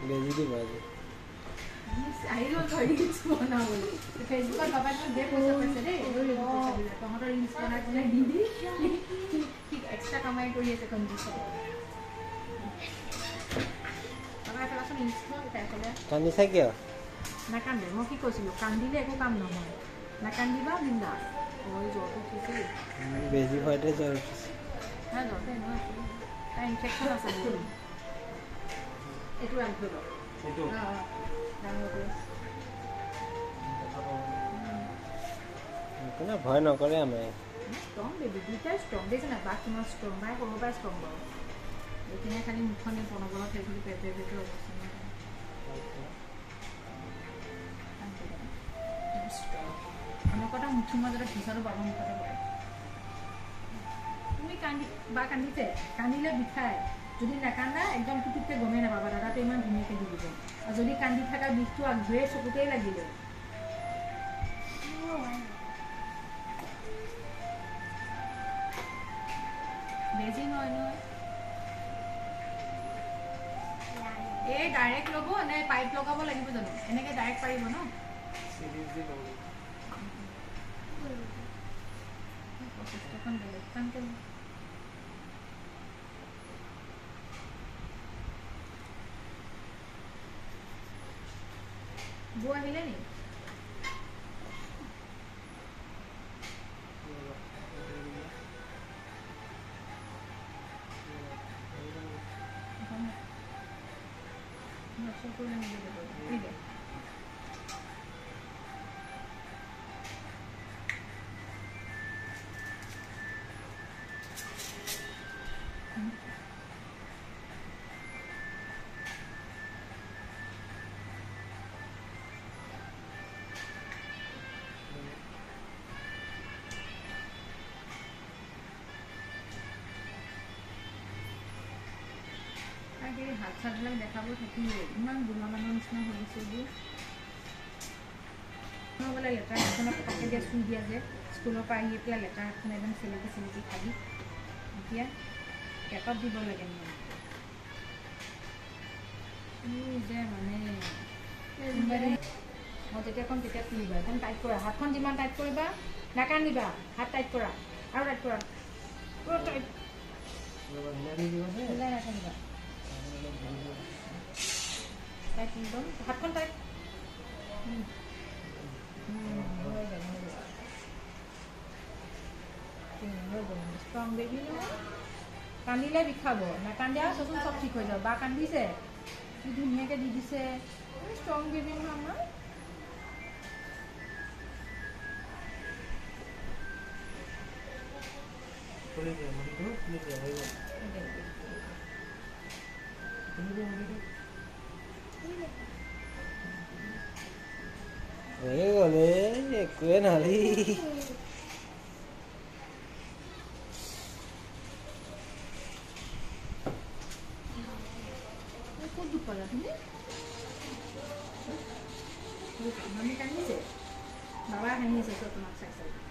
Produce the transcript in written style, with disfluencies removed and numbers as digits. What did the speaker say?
বেজি দিব আজি আহিলো ৰিলছ বনাবলৈ ফেচবুকত বাবা দে পইচা পাইছে দেই তহঁতৰ ৰিলছ বনাই বনাই দি ঠিক এক্সট্ৰা কামাই কৰি আছে কণ্ডিশ্যন বাবা এফালেচোন ৰিলছ এফালে কান্দিছা কিয় নাকান্দে মই কি কৈছিলোঁ কান্দিলে একো কাম নহয় নাকান্দিবা বিন্দা জ্বৰটো উঠিছে বেজি খোৱাতে জ্বৰ উঠিছে নাই জ্বৰটো নহয় তাৰ ইনফেকশ্যন আছে এইটো ৰাখি ল'ব এইটো কোনো ভয় নকৰে আমাৰ ষ্ট্ৰং বেবি দুইটাই ষ্ট্ৰং দেখিছে নাই বাক কিমান ষ্ট্ৰং বাই সৰুৰ পৰাই ষ্ট্ৰং বাৰু এইখিনিয়ে খালি মুখখন বনবলত সেইখিনি পেটৰ অৱস্থা নাই এনেকুৱা এটা মুঠিৰ মাজতে ভিচাটো পাব মুখতে পৰে তুমি বা কান্দিছে কান্দিলে বিষায় যদি নাকান্দা একদম টুটুককৈ গমেই নাপাবা দাদাটো ইমান ধুনীয়াকৈ দি দিব আৰু যদি কান্দি থকা বিষটো আগধৰিয়ে চকুতেই লাগিলে বেজি নহয় নহয় এই ডাইৰেক্ট ল'ব নে পাইপ লগাব লাগিব জানো এনেকৈ ডাইৰেক্ট পাৰিব ন প্ৰচেষ্টাখন বেলেগ কাৰণ বৌ আহিলে নি হাত চাতবিলাক দেখাবোৰ থাকিলেই ইমান বুঢ়া মানুহৰ নিচিনা হৈ গৈছে এইবোৰ বোলে লেটাৰ এখনত থাকে দিয়া চুই দিয়া যে স্কুলৰ পৰা আহি পেলাই লেটাৰ এখন একদম চেলেকি খালি এতিয়া পেটত দিব লাগে যে মানে মই যেতিয়া কম তেতিয়া তুলিবা একদম টাইট কৰা হাতখন যিমান টাইট কৰিবা নাকান্দিবা হাত টাইট কৰা আৰু টাইট কৰা পুৰা টাইট নাকান্দিবা হাতখন টাইট ষ্ট্ৰং বেবী নহয় কান্দিলে বিষাব নাকান্দে আৰু চচোন চব ঠিক হৈ যাব বা কান্দিছে কি ধুনীয়াকৈ দি দিছে ষ্ট্ৰং বেবী নহয় আমাৰ গ'লে একোৱে নালি ক'ত দুখ পালা তুমি কান্দিছে বাবা হাঁহিছে চব তোমাক চাই চাই